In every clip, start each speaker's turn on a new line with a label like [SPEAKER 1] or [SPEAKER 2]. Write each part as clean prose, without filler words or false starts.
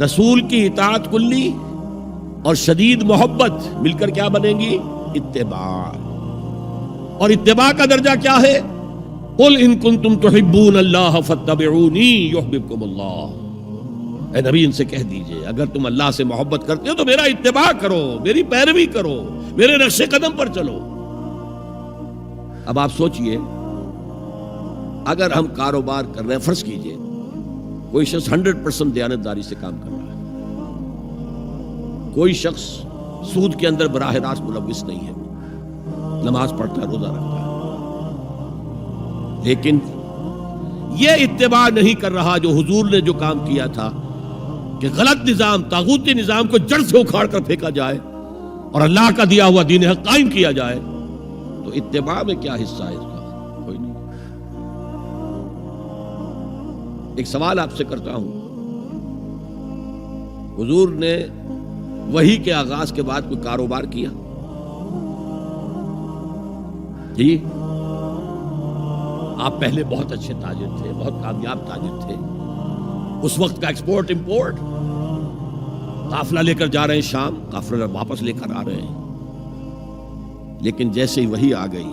[SPEAKER 1] رسول کی اطاعت کلی اور شدید محبت مل کر کیا بنیں گی؟ اتباع. اور اتباع کا درجہ کیا ہے؟ قل ان کنتم تحبون اللہ فاتبعونی یحببکم اللہ. اے نبی ان سے کہہ دیجئے اگر تم اللہ سے محبت کرتے ہو تو میرا اتباع کرو، میری پیروی کرو، میرے نقش قدم پر چلو. اب آپ سوچئے اگر ہم کاروبار کر رہے ہیں، فرض کیجئے کوئی شخص 100% دیانتداری سے کام کر رہا ہے، کوئی شخص سود کے اندر براہ راست ملوث نہیں ہے، نماز پڑھتا ہے، روزہ رکھتا ہے، لیکن یہ اتباع نہیں کر رہا جو حضور نے جو کام کیا تھا کہ غلط نظام، طاغوتی نظام کو جڑ سے اکھاڑ کر پھینکا جائے اور اللہ کا دیا ہوا دین حق قائم کیا جائے، تو اتباع میں کیا حصہ ہے اس کا؟ کوئی نہیں. ایک سوال آپ سے کرتا ہوں، حضور نے وحی کے آغاز کے بعد کوئی کاروبار کیا؟ جی آپ پہلے بہت اچھے تاجر تھے، بہت کامیاب تاجر تھے، اس وقت کا ایکسپورٹ امپورٹ، قافلہ لے کر جا رہے ہیں شام، قافلہ واپس لے کر آ رہے ہیں، لیکن جیسے ہی وحی آ گئی،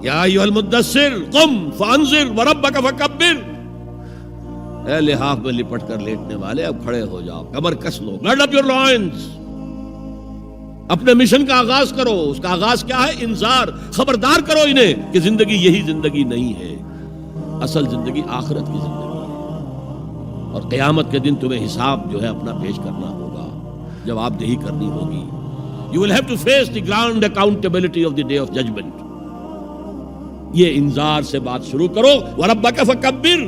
[SPEAKER 1] یا ایھا المدثر قم فانذر وربک فکبر، اے لحاف میں لپٹ کر لیٹنے والے اب کھڑے ہو جاؤ، کمر کس لو، گارڈ اپ یور لائنز، اپنے مشن کا آغاز کرو. اس کا آغاز کیا ہے؟ انذار، خبردار کرو انہیں کہ زندگی یہی زندگی نہیں ہے، اصل زندگی آخرت کی زندگی ہے، اور قیامت کے دن تمہیں حساب جو ہے اپنا پیش کرنا ہوگا، جواب دہی کرنی ہوگی. You will have to face the ground accountability of the day of judgment. یہ انذار سے بات شروع کرو. وَرَبَّكَ فَكَبِّرْ،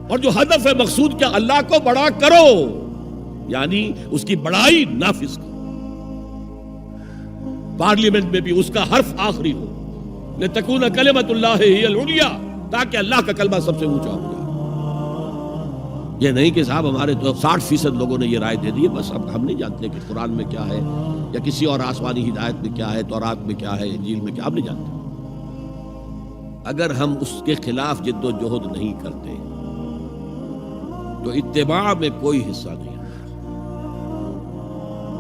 [SPEAKER 1] اور جو ہدف ہے مقصود کیا؟ اللہ کو بڑا کرو، یعنی اس کی بڑائی نافذ کرو. پارلیمنٹ میں بھی اس کا حرف آخری ہو، لِتَكُونَ كَلِمَةُ اللَّهِ هِيَ الْعُلْيَا، تاکہ اللہ کا کلمہ سب سے اونچا ہو جائے. یہ نہیں کہ صاحب ہمارے تو 60% لوگوں نے یہ رائے دے دی، بس اب ہم نہیں جانتے کہ قرآن میں کیا ہے یا کسی اور آسمانی ہدایت میں کیا ہے، تورات میں کیا ہے، انجیل میں کیا، ہم نہیں جانتے. اگر ہم اس کے خلاف جد و جہد نہیں کرتے تو اتباع میں کوئی حصہ نہیں ہے.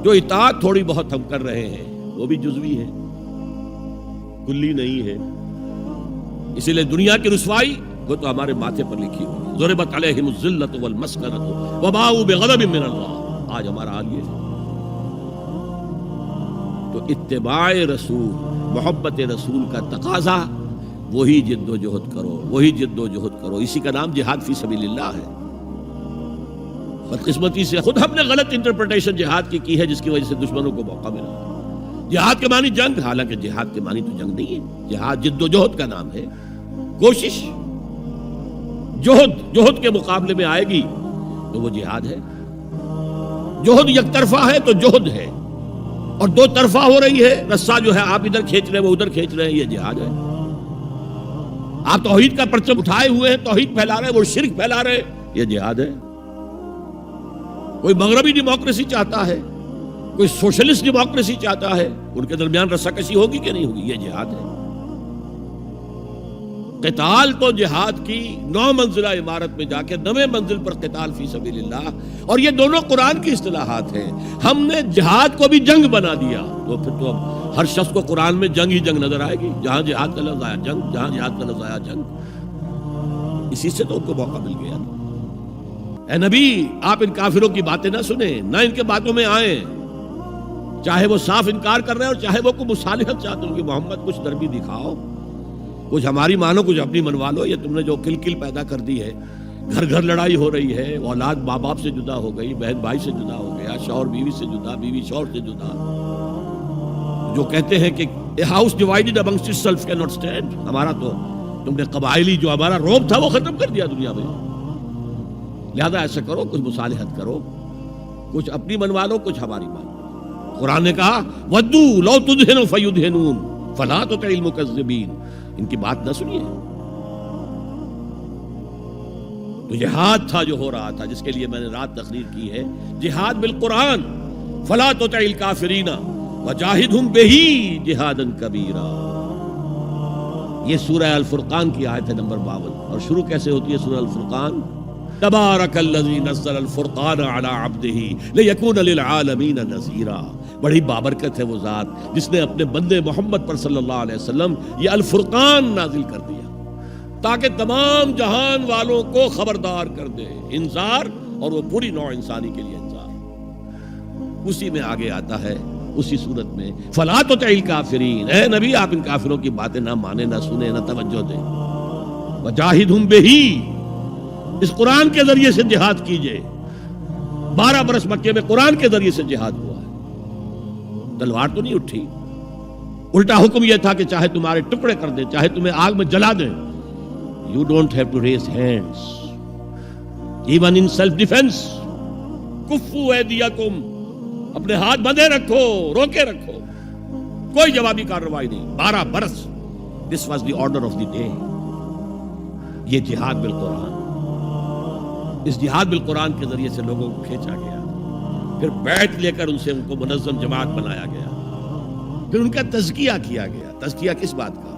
[SPEAKER 1] جو اطاعت تھوڑی بہت ہم کر رہے ہیں وہ بھی جزوی ہے، کلی نہیں ہے. اسی لیے دنیا کی رسوائی وہ تو ہمارے ماتھے پر لکھی ہوئی، ضربت علیہم الذلۃ والمسکنۃ وباؤوا بغضب من اللہ. آج ہمارا حال یہ ہے. تو اتباع رسول، محبت رسول کا تقاضا، وہی جد و جہد کرو، وہی جد و جہد کرو. اسی کا نام جہاد فی سبیل اللہ ہے. بدقسمتی سے خود ہم نے غلط انٹرپریٹیشن جہاد کی ہے، جس کی وجہ سے دشمنوں کو موقع ملا. جہاد کے معنی جنگ، حالانکہ جہاد کے معنی تو جنگ نہیں ہے. جہاد جد و جہد کا نام ہے، کوشش. جہد کے مقابلے میں آئے گی تو وہ جہاد ہے. جہد یک طرفہ ہے تو جہد ہے، اور دو طرفہ ہو رہی ہے، رسہ جو ہے آپ ادھر کھینچ رہے ہیں وہ ادھر کھینچ رہے ہیں، یہ جہاد ہے. آپ توحید کا پرچم اٹھائے ہوئے ہیں، توحید پھیلا رہے ہیں، وہ شرک پھیلا رہے ہیں، یہ جہاد ہے. کوئی مغربی ڈیموکریسی چاہتا ہے، کوئی سوشلسٹ ڈیموکریسی چاہتا ہے، ان کے درمیان رسہ کشی ہوگی کہ نہیں ہوگی؟ یہ جہاد ہے. قتال تو جہاد کی 9 منزلہ عمارت میں جا کے 9ویں منزل پر قتال فی سبیل اللہ، اور یہ دونوں قرآن کی اصطلاحات ہیں. ہم نے جہاد کو بھی جنگ بنا دیا، تو پھر تو اب ہر شخص کو قرآن میں جنگ ہی جنگ نظر آئے گی. جہاں جہاد کا لفظ آیا جنگ، جہاں جہاد کا لفظ آیا جنگ. اسی سے تو ان کو موقع مل گیا. اے نبی آپ ان کافروں کی باتیں نہ سنیں، نہ ان کے باتوں میں آئیں، چاہے وہ صاف انکار کر رہے ہیں اور چاہے وہ کوئی مصالحت چاہتے ہیں کہ محمد کچھ نرمی دکھاؤ، کچھ ہماری مانو، کچھ اپنی منوا لو. یہ تم نے جو کل پیدا کر دی ہے، گھر گھر لڑائی ہو رہی ہے، اولاد ماں باپ سے جدا ہو گئی، بہن بھائی سے جدا ہو گیا، شوہر بیوی سے جدا، بیوی شوہر سے جدا. جو کہتے ہیں کہ a house divided amongst itself can not stand, ہمارا تو تم نے قبائلی جو ہمارا روب تھا وہ ختم کر دیا دنیا میں. لہذا ایسا کرو، کچھ مصالحت کرو، کچھ اپنی منوا لو، کچھ ہماری مانو. قرآن نے کہا وَدُّوا لَوْ تُدْهِنُ فَيُدْهِنُونَ فَلَا تُطِعِ الْمُكَذِّبِينَ. ان کی بات نہ سنیے. تو جہاد تھا جو ہو رہا تھا، جس کے لیے میں نے رات تقریر کی ہے، جہاد بالقرآن. فَلَا تُطِعِ الْكَافِرِينَ وَجَاهِدْهُمْ بِهِ جِهَادًا كَبِيرًا. یہ سورہ الفرقان کی آیت ہے نمبر 52. اور شروع کیسے ہوتی ہے سورہ الفرقان؟ تبارک الذی نزل الفرقان علی عبدہ لیکون للعالمین نذیرا. بڑی بابرکت ہے وہ ذات جس نے اپنے بندے محمد پر صلی اللہ علیہ وسلم یہ الفرقان نازل کر دیا تاکہ تمام جہان والوں کو خبردار کر دے. انذار، اور وہ پوری نوع انسانی کے لیے انذار. اسی میں آگے آتا ہے اسی صورت میں فلا تطع الکافرین، اے نبی آپ ان کافروں کی باتیں نہ مانیں، نہ سنیں، نہ توجہ دیں. وجاہدہم بہ، اس قرآن کے ذریعے سے جہاد کیجئے. 12 برس مکے میں قرآن کے ذریعے سے جہاد ہوا ہے، تلوار تو نہیں اٹھی. الٹا حکم یہ تھا کہ چاہے تمہارے ٹکڑے کر دیں، چاہے تمہیں آگ میں جلا دیں. You don't have to raise hands even in self defense. کفو ایدیکم، اپنے ہاتھ بندھے رکھو، روکے رکھو، کوئی جوابی کارروائی نہیں. 12 برس. This was the order of the day. یہ جہاد بالقرآن، اس جہاد بالقرآن کے ذریعے سے لوگوں کو کھینچا گیا. پھر بیعت لے کر ان سے ان کو منظم جماعت بنایا گیا. پھر ان کا تزکیہ کیا گیا. تزکیہ کس بات کا؟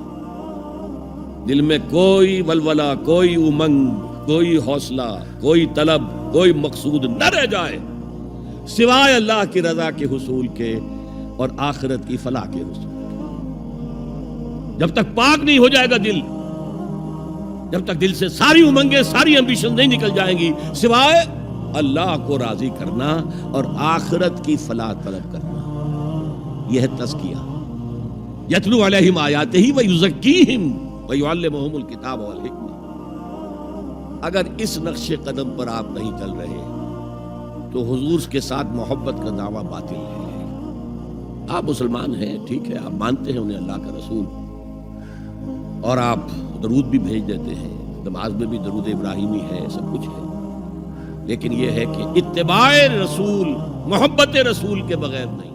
[SPEAKER 1] دل میں کوئی ولولہ، کوئی امنگ، کوئی حوصلہ، کوئی طلب، کوئی مقصود نہ رہ جائے سوائے اللہ کی رضا کے حصول کے اور آخرت کی فلاح کے حصول کے. جب تک پاک نہیں ہو جائے گا دل، جب تک دل سے ساری امنگیں، ساری ایمبیشن نہیں نکل جائیں گی سوائے اللہ کو راضی کرنا اور آخرت کی فلاح طلب کرنا، یہ ہے تزکیہ. یتلو علیہم آیاتہ ویزکیہم ویعلمہم الکتاب والحکمہ. اگر اس نقش قدم پر آپ نہیں چل رہے تو حضور کے ساتھ محبت کا دعویٰ باطل ہے. آپ مسلمان ہیں، ٹھیک ہے، آپ مانتے ہیں انہیں اللہ کا رسول، اور آپ درود بھی بھیج دیتے ہیں، نماز میں بھی درود ابراہیمی ہے، سب کچھ ہے. لیکن یہ ہے کہ اتباع رسول، محبت رسول کے بغیر نہیں.